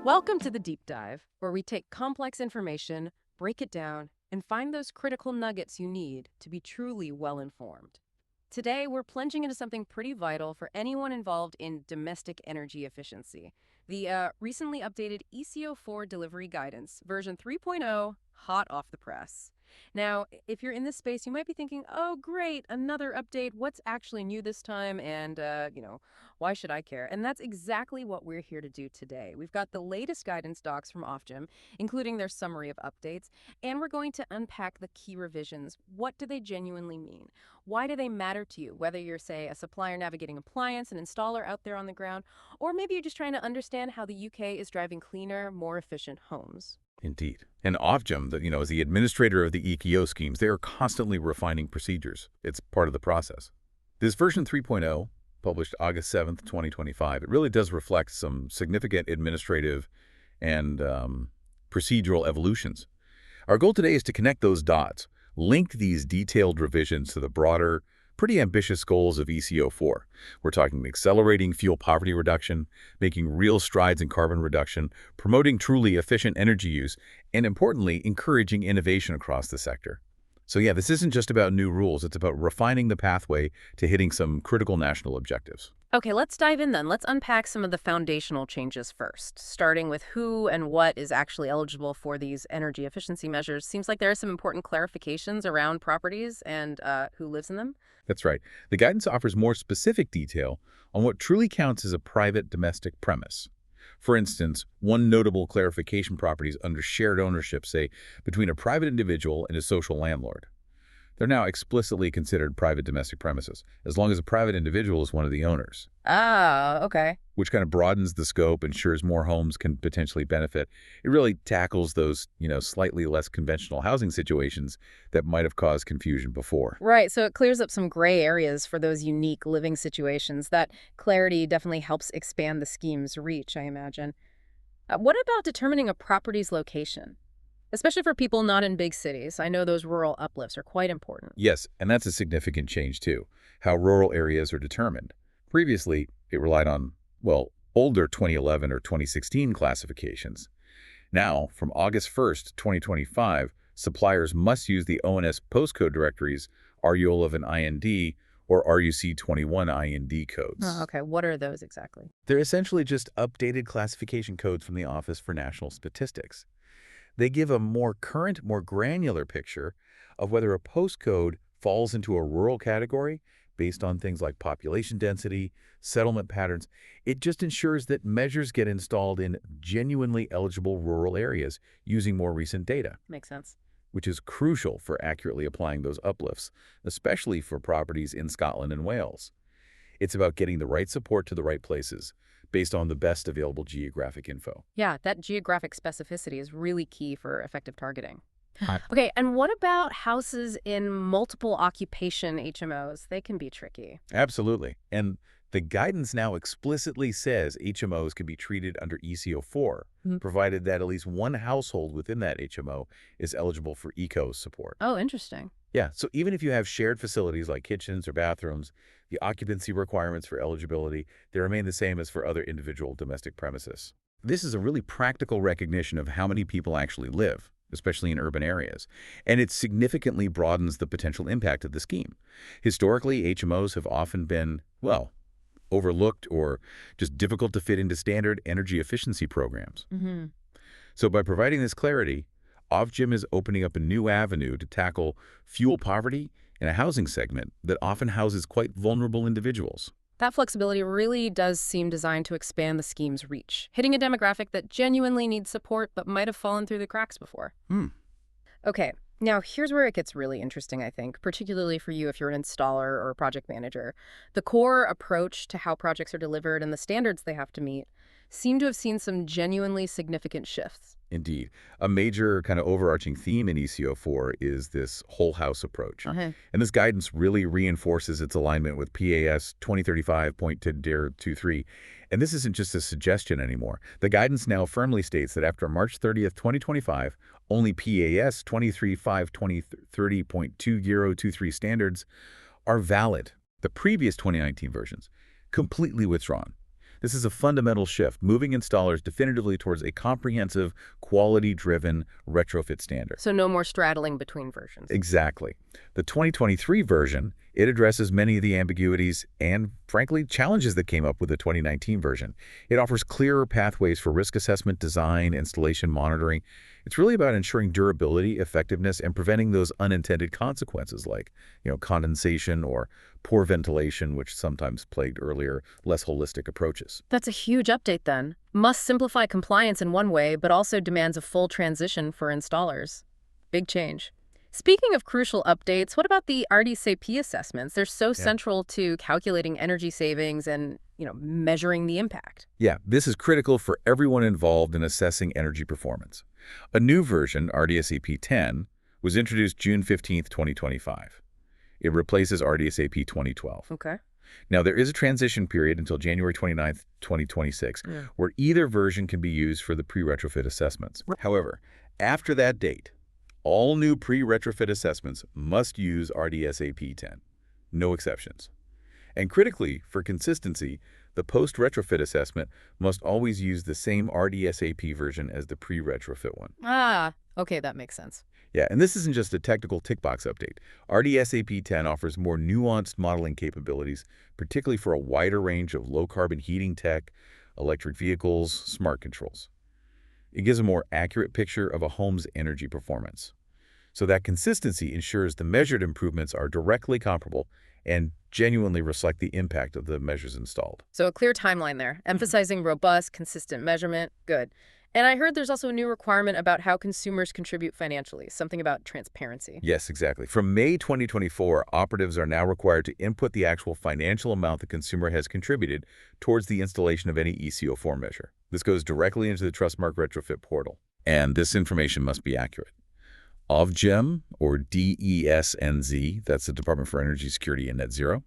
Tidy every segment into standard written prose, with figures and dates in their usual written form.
Welcome to the Deep Dive, where we take complex information, break it down, and find those critical nuggets you need to be truly well-informed. Today, we're plunging into something pretty vital for anyone involved in domestic energy efficiency. The recently updated ECO4 Delivery Guidance, version 3.0, hot off the press. Now, if you're in this space, you might be thinking, oh, great, another update. What's actually new this time? And, why should I care? And that's exactly what we're here to do today. We've got the latest guidance docs from Ofgem, including their summary of updates, and we're going to unpack the key revisions. What do they genuinely mean? Why do they matter to you? Whether you're, say, a supplier navigating appliance, an installer out there on the ground, or maybe you're just trying to understand how the UK is driving cleaner, more efficient homes. Indeed. And Ofgem, as the administrator of the ECO schemes, they are constantly refining procedures. It's part of the process. This version 3.0, published August 7th, 2025, it really does reflect some significant administrative and procedural evolutions. Our goal today is to connect those dots, link these detailed revisions to the broader, pretty ambitious goals of ECO4. We're talking accelerating fuel poverty reduction, making real strides in carbon reduction, promoting truly efficient energy use, and importantly, encouraging innovation across the sector. So yeah, this isn't just about new rules, it's about refining the pathway to hitting some critical national objectives. Okay, let's dive in then. Let's unpack some of the foundational changes first, starting with who and what is actually eligible for these energy efficiency measures. Seems like there are some important clarifications around properties and who lives in them. That's right. The guidance offers more specific detail on what truly counts as a private domestic premise. For instance, one notable clarification: properties under shared ownership, say, between a private individual and a social landlord. They're now explicitly considered private domestic premises, as long as a private individual is one of the owners. Ah, okay. Which kind of broadens the scope, ensures more homes can potentially benefit. It really tackles those, slightly less conventional housing situations that might have caused confusion before. Right, so it clears up some gray areas for those unique living situations. That clarity definitely helps expand the scheme's reach, I imagine. What about determining a property's location? Especially for people not in big cities. I know those rural uplifts are quite important. Yes, and that's a significant change too, how rural areas are determined. Previously, it relied on, older 2011 or 2016 classifications. Now, from August 1st, 2025, suppliers must use the ONS postcode directories RU11 IND or RUC21 IND codes. Oh, okay, what are those exactly? They're essentially just updated classification codes from the Office for National Statistics. They give a more current, more granular picture of whether a postcode falls into a rural category based on things like population density, settlement patterns. It just ensures that measures get installed in genuinely eligible rural areas using more recent data. Makes sense. Which is crucial for accurately applying those uplifts, especially for properties in Scotland and Wales. It's about getting the right support to the right places, based on the best available geographic info. Yeah, that geographic specificity is really key for effective targeting. Right. Okay, and what about houses in multiple occupation HMOs? They can be tricky. Absolutely. And the guidance now explicitly says HMOs can be treated under ECO4, provided that at least one household within that HMO is eligible for ECO support. Oh, interesting. Yeah, so even if you have shared facilities like kitchens or bathrooms, the occupancy requirements for eligibility, they remain the same as for other individual domestic premises. This is a really practical recognition of how many people actually live, especially in urban areas, and it significantly broadens the potential impact of the scheme. Historically, HMOs have often been, overlooked or just difficult to fit into standard energy efficiency programs. So by providing this clarity, Ofgem is opening up a new avenue to tackle fuel poverty in a housing segment that often houses quite vulnerable individuals. That flexibility really does seem designed to expand the scheme's reach, hitting a demographic that genuinely needs support but might have fallen through the cracks before. Okay, now here's where it gets really interesting, I think, particularly for you if you're an installer or a project manager. The core approach to how projects are delivered and the standards they have to meet seem to have seen some genuinely significant shifts. Indeed. A major kind of overarching theme in ECO4 is this whole house approach. And this guidance really reinforces its alignment with PAS 2035.23. And this isn't just a suggestion anymore. The guidance now firmly states that after March 30th, 2025, only PAS 2035.2030.2023 standards are valid. The previous 2019 versions, completely withdrawn. This is a fundamental shift, moving installers definitively towards a comprehensive, quality-driven retrofit standard. So no more straddling between versions. Exactly. The 2023 version, it addresses many of the ambiguities and, frankly, challenges that came up with the 2019 version. It offers clearer pathways for risk assessment, design, installation, monitoring. It's really about ensuring durability, effectiveness, and preventing those unintended consequences like, condensation or poor ventilation, which sometimes plagued earlier, less holistic approaches. That's a huge update then. Must simplify compliance in one way, but also demands a full transition for installers. Big change. Speaking of crucial updates, what about the RDSAP assessments? They're so central to calculating energy savings and, measuring the impact. Yeah, this is critical for everyone involved in assessing energy performance. A new version, RDSAP 10, was introduced June 15, 2025. It replaces RDSAP 2012. Okay. Now, there is a transition period until January 29, 2026, where either version can be used for the pre-retrofit assessments. However, after that date, all new pre-retrofit assessments must use RDSAP 10. No exceptions. And critically, for consistency, the post-retrofit assessment must always use the same RDSAP version as the pre-retrofit one. Okay, that makes sense. Yeah, and this isn't just a technical tick box update. RDSAP 10 offers more nuanced modeling capabilities, particularly for a wider range of low-carbon heating tech, electric vehicles, smart controls. It gives a more accurate picture of a home's energy performance. So that consistency ensures the measured improvements are directly comparable and genuinely reflect the impact of the measures installed. So a clear timeline there, emphasizing robust, consistent measurement. Good. And I heard there's also a new requirement about how consumers contribute financially, something about transparency. Yes, exactly. From May 2024, operatives are now required to input the actual financial amount the consumer has contributed towards the installation of any ECO4 measure. This goes directly into the Trustmark retrofit portal, and this information must be accurate. Ofgem, or DESNZ, that's the Department for Energy Security and Net Zero,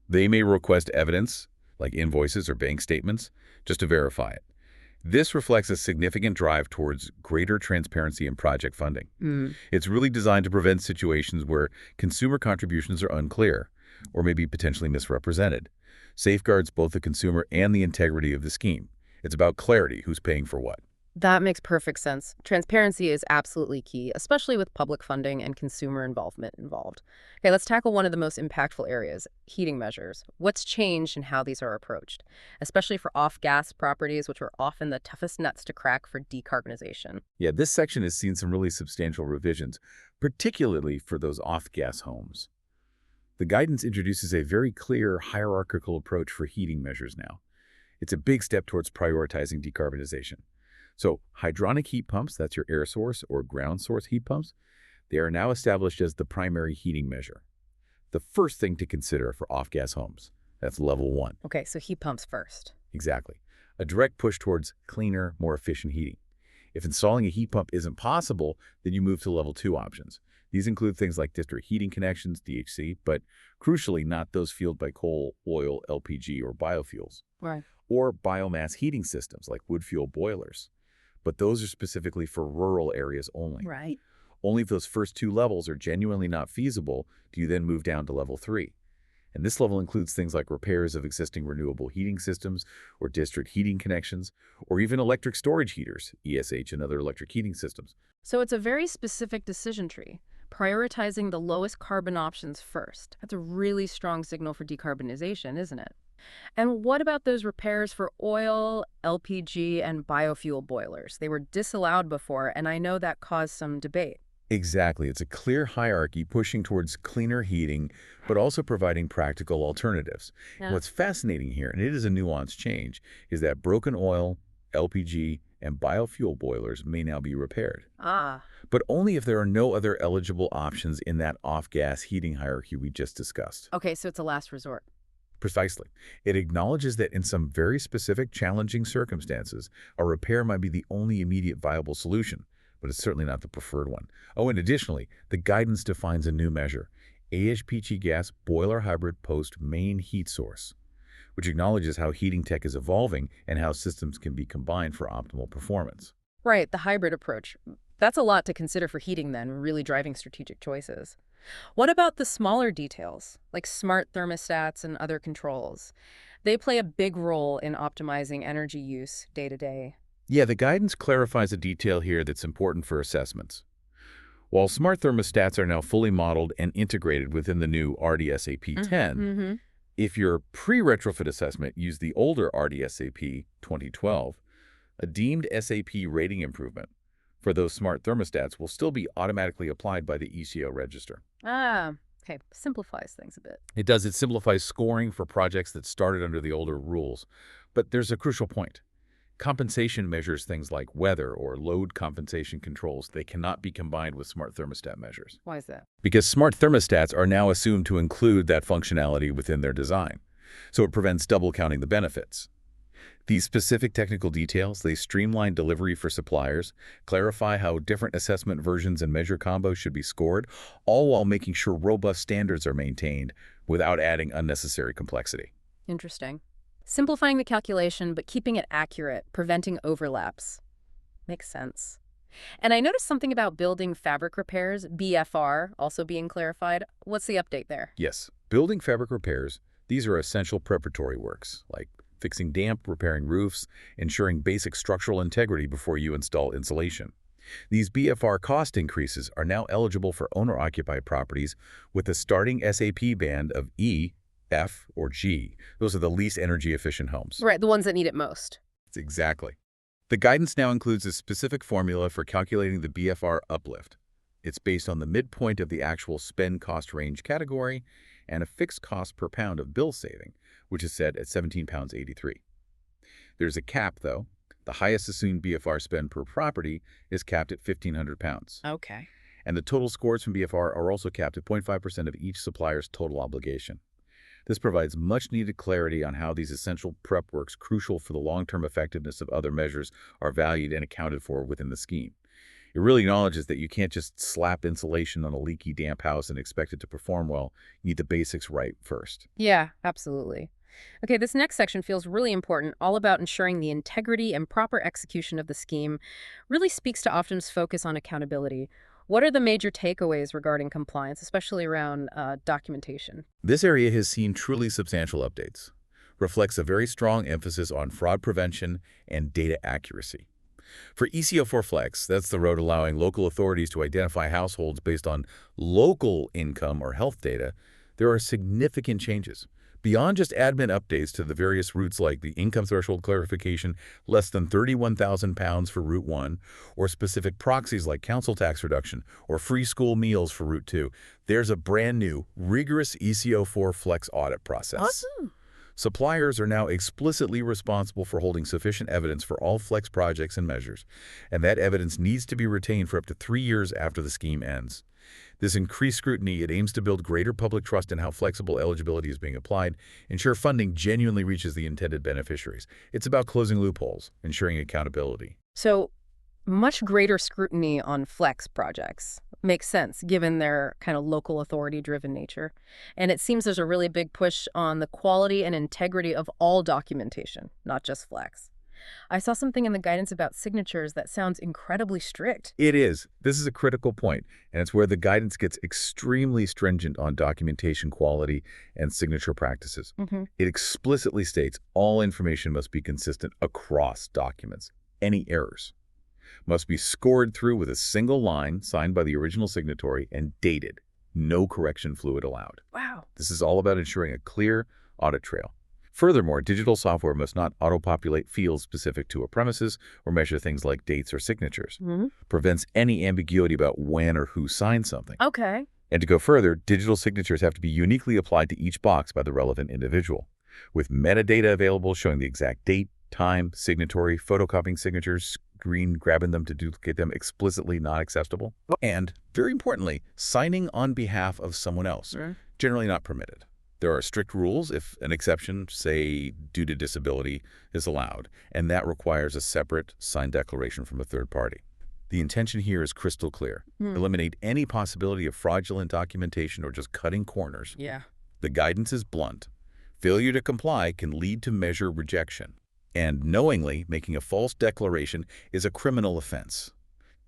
they may request evidence, like invoices or bank statements, just to verify it. This reflects a significant drive towards greater transparency in project funding. It's really designed to prevent situations where consumer contributions are unclear or maybe potentially misrepresented. Safeguards both the consumer and the integrity of the scheme. It's about clarity, who's paying for what. That makes perfect sense. Transparency is absolutely key, especially with public funding and consumer involvement involved. Okay, let's tackle one of the most impactful areas, heating measures. What's changed in how these are approached, especially for off-gas properties, which are often the toughest nuts to crack for decarbonization? Yeah, this section has seen some really substantial revisions, particularly for those off-gas homes. The guidance introduces a very clear hierarchical approach for heating measures now. It's a big step towards prioritizing decarbonization. So hydronic heat pumps, that's your air source or ground source heat pumps, they are now established as the primary heating measure. The first thing to consider for off-gas homes, that's level 1. Okay, so heat pumps first. Exactly. A direct push towards cleaner, more efficient heating. If installing a heat pump isn't possible, then you move to level 2 options. These include things like district heating connections, DHC, but crucially not those fueled by coal, oil, LPG, or biofuels. Right. Or biomass heating systems like wood fuel boilers. But those are specifically for rural areas only. Right. Only if those first 2 levels are genuinely not feasible do you then move down to level 3. And this level includes things like repairs of existing renewable heating systems or district heating connections, or even electric storage heaters, ESH, and other electric heating systems. So it's a very specific decision tree, prioritizing the lowest carbon options first. That's a really strong signal for decarbonization, isn't it? And what about those repairs for oil, LPG, and biofuel boilers? They were disallowed before, and I know that caused some debate. Exactly. It's a clear hierarchy pushing towards cleaner heating, but also providing practical alternatives. Yeah. What's fascinating here, and it is a nuanced change, is that broken oil, LPG, and biofuel boilers may now be repaired. But only if there are no other eligible options in that off-gas heating hierarchy we just discussed. Okay, so it's a last resort. Precisely. It acknowledges that in some very specific, challenging circumstances, a repair might be the only immediate viable solution, but it's certainly not the preferred one. Oh, and additionally, the guidance defines a new measure, HTHG gas boiler hybrid post main heat source, which acknowledges how heating tech is evolving and how systems can be combined for optimal performance. Right, the hybrid approach. That's a lot to consider for heating then, really driving strategic choices. What about the smaller details, like smart thermostats and other controls? They play a big role in optimizing energy use day to day. Yeah, the guidance clarifies a detail here that's important for assessments. While smart thermostats are now fully modeled and integrated within the new RDSAP 10, Mm-hmm. if your pre-retrofit assessment used the older RDSAP 2012, a deemed SAP rating improvement for those smart thermostats will still be automatically applied by the ECO register. Ah, okay. Simplifies things a bit. It simplifies scoring for projects that started under the older rules. But there's a crucial point. Compensation measures things like weather or load compensation controls. They cannot be combined with smart thermostat measures, Why is that? because smart thermostats are now assumed to include that functionality within their design. So it prevents double counting the benefits. These specific technical details, they streamline delivery for suppliers, clarify how different assessment versions and measure combos should be scored, all while making sure robust standards are maintained without adding unnecessary complexity. Interesting. Simplifying the calculation, but keeping it accurate, preventing overlaps. Makes sense. And I noticed something about building fabric repairs, BFR, also being clarified. What's the update there? Yes, building fabric repairs, these are essential preparatory works, like fixing damp, repairing roofs, ensuring basic structural integrity before you install insulation. These BFR cost increases are now eligible for owner-occupied properties with a starting SAP band of E, F, or G. Those are the least energy-efficient homes. Right, the ones that need it most. Exactly. The guidance now includes a specific formula for calculating the BFR uplift. It's based on the midpoint of the actual spend cost range category and a fixed cost per pound of bill saving, which is set at £17.83. There's a cap, though. The highest assumed BFR spend per property is capped at £1,500. Okay. And the total scores from BFR are also capped at 0.5% of each supplier's total obligation. This provides much-needed clarity on how these essential prep works crucial for the long-term effectiveness of other measures are valued and accounted for within the scheme. It really acknowledges that you can't just slap insulation on a leaky, damp house and expect it to perform well. You need the basics right first. Yeah, absolutely. Okay, this next section feels really important, all about ensuring the integrity and proper execution of the scheme. Really speaks to Ofgem's focus on accountability. What are the major takeaways regarding compliance, especially around documentation? This area has seen truly substantial updates, reflects a very strong emphasis on fraud prevention and data accuracy. For ECO4 Flex, that's the road allowing local authorities to identify households based on local income or health data, there are significant changes. Beyond just admin updates to the various routes like the income threshold clarification, less than £31,000 for Route 1, or specific proxies like council tax reduction or free school meals for Route 2, there's a brand new, rigorous ECO4 Flex audit process. Awesome. Suppliers are now explicitly responsible for holding sufficient evidence for all Flex projects and measures, and that evidence needs to be retained for up to 3 years after the scheme ends. This increased scrutiny, it aims to build greater public trust in how flexible eligibility is being applied, ensure funding genuinely reaches the intended beneficiaries. It's about closing loopholes, ensuring accountability. So, much greater scrutiny on flex projects. Makes sense, given their kind of local authority-driven nature. And it seems there's a really big push on the quality and integrity of all documentation, not just flex. I saw something in the guidance about signatures that sounds incredibly strict. It is. This is a critical point, and it's where the guidance gets extremely stringent on documentation quality and signature practices. It explicitly states all information must be consistent across documents. Any errors must be scored through with a single line signed by the original signatory and dated. No correction fluid allowed. Wow. This is all about ensuring a clear audit trail. Furthermore, digital software must not auto-populate fields specific to a premises or measure things like dates or signatures. Prevents any ambiguity about when or who signed something. Okay. And to go further, digital signatures have to be uniquely applied to each box by the relevant individual, with metadata available showing the exact date, time, signatory, photocopying signatures, screen grabbing them to duplicate them explicitly not acceptable. And, very importantly, signing on behalf of someone else, generally not permitted. There are strict rules if an exception, say due to disability, is allowed, and that requires a separate signed declaration from a third party. The intention here is crystal clear. Eliminate any possibility of fraudulent documentation or just cutting corners. Yeah. The guidance is blunt. Failure to comply can lead to measure rejection, and knowingly making a false declaration is a criminal offense.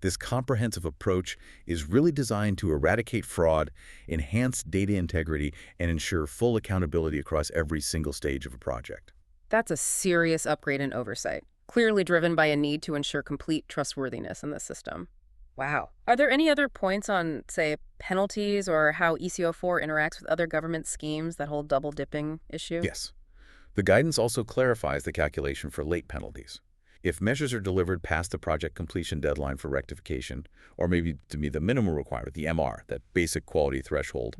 This comprehensive approach is really designed to eradicate fraud, enhance data integrity, and ensure full accountability across every single stage of a project. That's a serious upgrade in oversight, clearly driven by a need to ensure complete trustworthiness in the system. Wow. Are there any other points on, say, penalties or how ECO4 interacts with other government schemes, that whole double dipping issue? Yes. The guidance also clarifies the calculation for late penalties. If measures are delivered past the project completion deadline for rectification, or maybe to meet the minimum requirement, the MR, that basic quality threshold,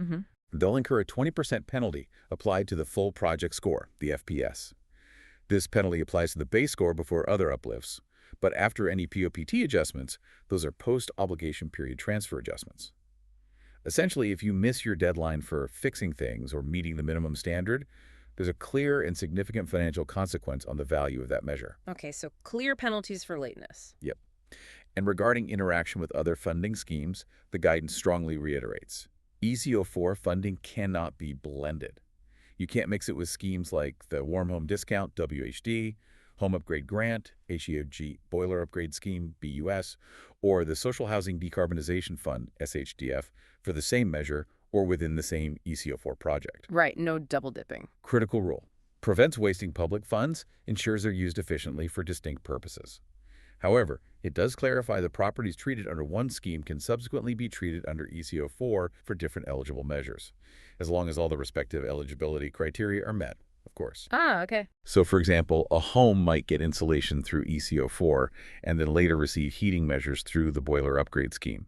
they'll incur a 20% penalty applied to the full project score, the FPS. This penalty applies to the base score before other uplifts, but after any POPT adjustments, those are post-obligation period transfer adjustments. Essentially, if you miss your deadline for fixing things or meeting the minimum standard, there's a clear and significant financial consequence on the value of that measure. Okay, so clear penalties for lateness. Yep. And regarding interaction with other funding schemes, the guidance strongly reiterates, ECO4 funding cannot be blended. You can't mix it with schemes like the Warm Home Discount, WHD, Home Upgrade Grant, HTHG Boiler Upgrade Scheme, BUS, or the Social Housing Decarbonization Fund, SHDF, for the same measure or within the same ECO4 project. Right, no double dipping. Critical rule. Prevents wasting public funds, ensures they're used efficiently for distinct purposes. However, it does clarify that properties treated under one scheme can subsequently be treated under ECO4 for different eligible measures, as long as all the respective eligibility criteria are met, of course. Ah, okay. So, for example, a home might get insulation through ECO4 and then later receive heating measures through the boiler upgrade scheme.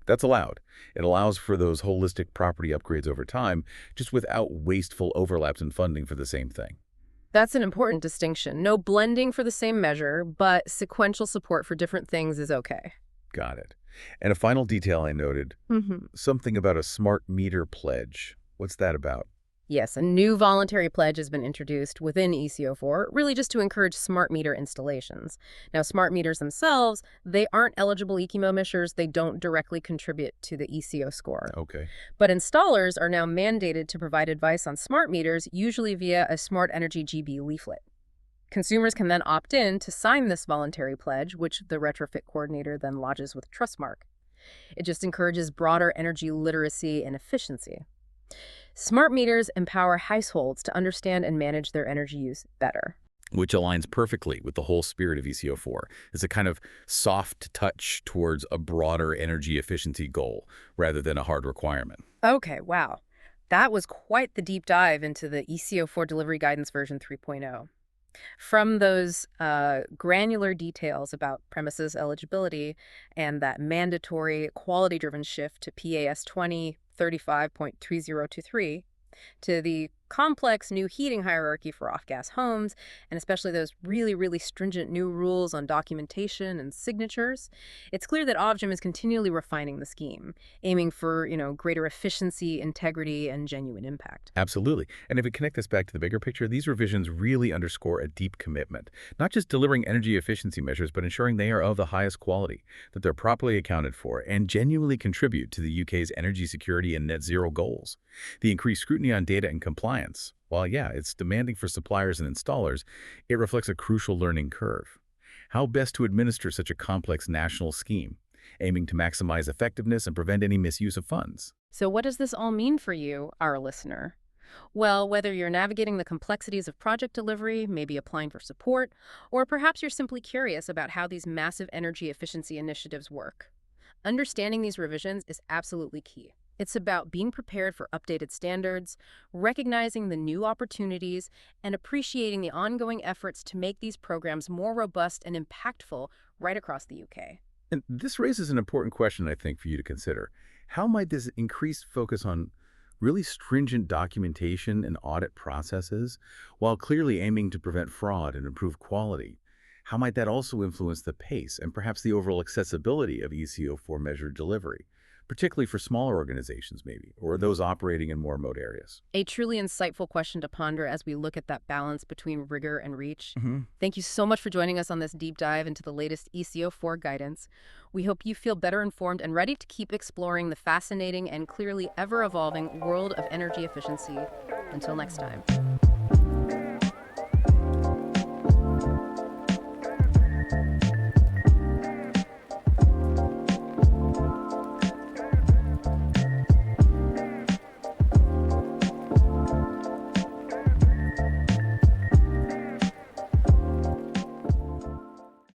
That's allowed. It allows for those holistic property upgrades over time, just without wasteful overlaps in funding for the same thing. That's an important distinction. No blending for the same measure, but sequential support for different things is okay. Got it. And a final detail I noted, something about a smart meter pledge. What's that about? Yes, a new voluntary pledge has been introduced within ECO4, really just to encourage smart meter installations. Now, smart meters themselves, they aren't eligible ECO measures. They don't directly contribute to the ECO score. Okay. But installers are now mandated to provide advice on smart meters, usually via a Smart Energy GB leaflet. Consumers can then opt in to sign this voluntary pledge, which the retrofit coordinator then lodges with Trustmark. It just encourages broader energy literacy and efficiency. Smart meters empower households to understand and manage their energy use better. Which aligns perfectly with the whole spirit of ECO4. It's a kind of soft touch towards a broader energy efficiency goal rather than a hard requirement. Okay, wow. That was quite the deep dive into the ECO4 Delivery Guidance version 3.0. From those granular details about premises eligibility and that mandatory quality-driven shift to PAS 2035.3023, to the complex new heating hierarchy for off-gas homes, and especially those really, really stringent new rules on documentation and signatures, it's clear that Ofgem is continually refining the scheme, aiming for, greater efficiency, integrity, and genuine impact. Absolutely. And if we connect this back to the bigger picture, these revisions really underscore a deep commitment, not just delivering energy efficiency measures, but ensuring they are of the highest quality, that they're properly accounted for, and genuinely contribute to the UK's energy security and net zero goals. The increased scrutiny on data and compliance, while it's demanding for suppliers and installers, it reflects a crucial learning curve. How best to administer such a complex national scheme, aiming to maximize effectiveness and prevent any misuse of funds. So what does this all mean for you, our listener? Well, whether you're navigating the complexities of project delivery, maybe applying for support, or perhaps you're simply curious about how these massive energy efficiency initiatives work, understanding these revisions is absolutely key. It's about being prepared for updated standards, recognizing the new opportunities, and appreciating the ongoing efforts to make these programs more robust and impactful right across the UK. And this raises an important question, I think, for you to consider. How might this increased focus on really stringent documentation and audit processes, while clearly aiming to prevent fraud and improve quality, how might that also influence the pace and perhaps the overall accessibility of ECO4 measured delivery, particularly for smaller organizations maybe, or those operating in more remote areas? A truly insightful question to ponder as we look at that balance between rigor and reach. Thank you so much for joining us on this deep dive into the latest ECO4 guidance. We hope you feel better informed and ready to keep exploring the fascinating and clearly ever-evolving world of energy efficiency. Until next time.